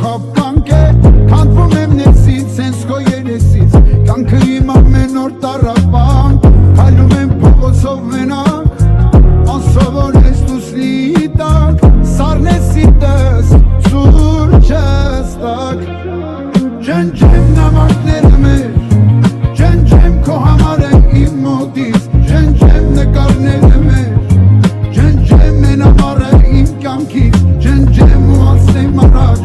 խապկանք է Քանդվում եմ ներսից, սենց քո երեսից Կյանքը իմ ամեն օր տառապանք Քայլում եմ փողոցով մենակ Անսովոր ես լուսնի տակ Սառն է սիրտս, սուրճս տակ Ջնջեմ նամակները մեր Ջնջեմ քո համար է իմ մոտից Ջնջեմ նկարները մեր Ջնջեմ մենամարը իմ կյանքից Ջնջեմ ու ասեմ առաջ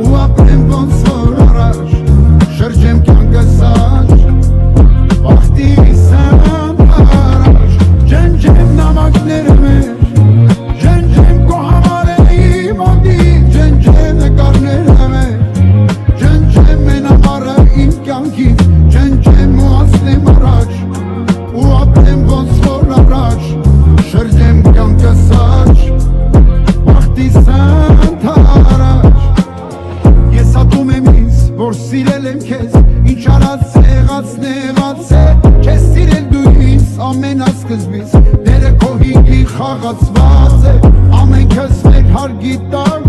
Ու ապրեմ ոնց որ առաջ Շրջեմ կյանքս աջ Վախտիս եմ առաջ Ջնջեմ նամակները մեր Ջնջեմ քո համար է իմ մոտից Ջնջեմ նկարները մեր Ջնջեմ մենամարը իմ կյանքից Ջնջեմ ու ասեմ առաջ Ու ապրեմ ոնց որ առաջ Շրջեմ կյանքս աջ Վախտիս ընդառաջ Ես ատում եմ ինձ, որ սիրել եմ քեզ Ինչ արած եղած նեղած է Չես սիրել դու ինձ ամենասկզբից Դերը քո հիգի խաղացված է Ամենքս մեր հարգի տակ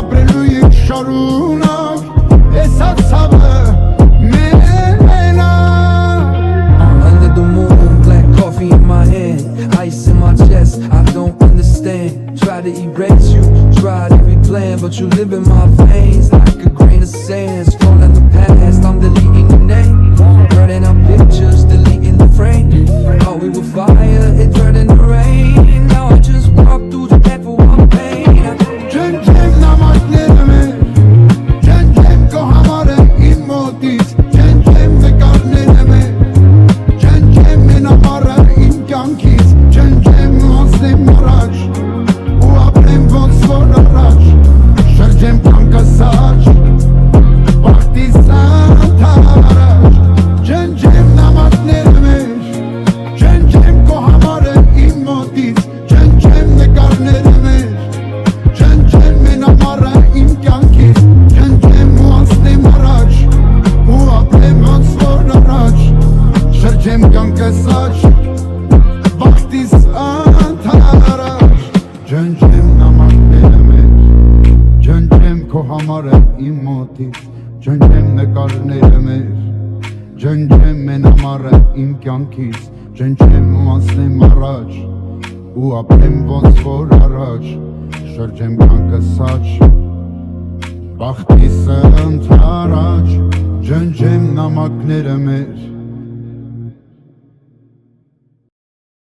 Ապրելու ենք շարունակ Ես ացավը մեր մենակ Under the moon, black coffee in my hand Ice in my chest, I don't understand Try to erase you, tried every plan But you live in my veins like a grain of sand Scrolling the past, I'm deleting your name Burning up pictures, deleting the frame Thought we were fire, it turned into rain Now I just walk through the dead for one pain Ջնջեմ նամակները մեր Ջնջեմ քո համար է իմ մոտից Ջնջեմ նկարները մեր Ջնջեմ մենամարը իմ կյանքից Ջնջեմ ու ասեմ առաջ Ու ապրեմ ոնց որ առաջ Շրջեմ կյանքս աջ Վախտիս ընդառաջ Ջնջեմ նամակները մեր Ջնջեմ քո համար է իմ մոտից Ջնջեմ նկարները մեր Ջնջեմ մենամարը իմ կյանքից Ջնջեմ ու ասեմ առաջ Ու ապրեմ ոնց որ առաջ Շրջեմ կյանքս աջ Վախտիս ընդառաջ Ջնջեմ նամակները մեր Ջնջեմ քո համար է իմ մոտից Ջնջեմ նկարները մեր Ջնջեմ մենամարը իմ կյանքից Ջնջեմ ու ասեմ առաջ Ու ապրեմ ոնց որ առաջ Շրջեմ կյանքս աջ Վախտիս ընդառաջ Ջնջեմ նամակները մեր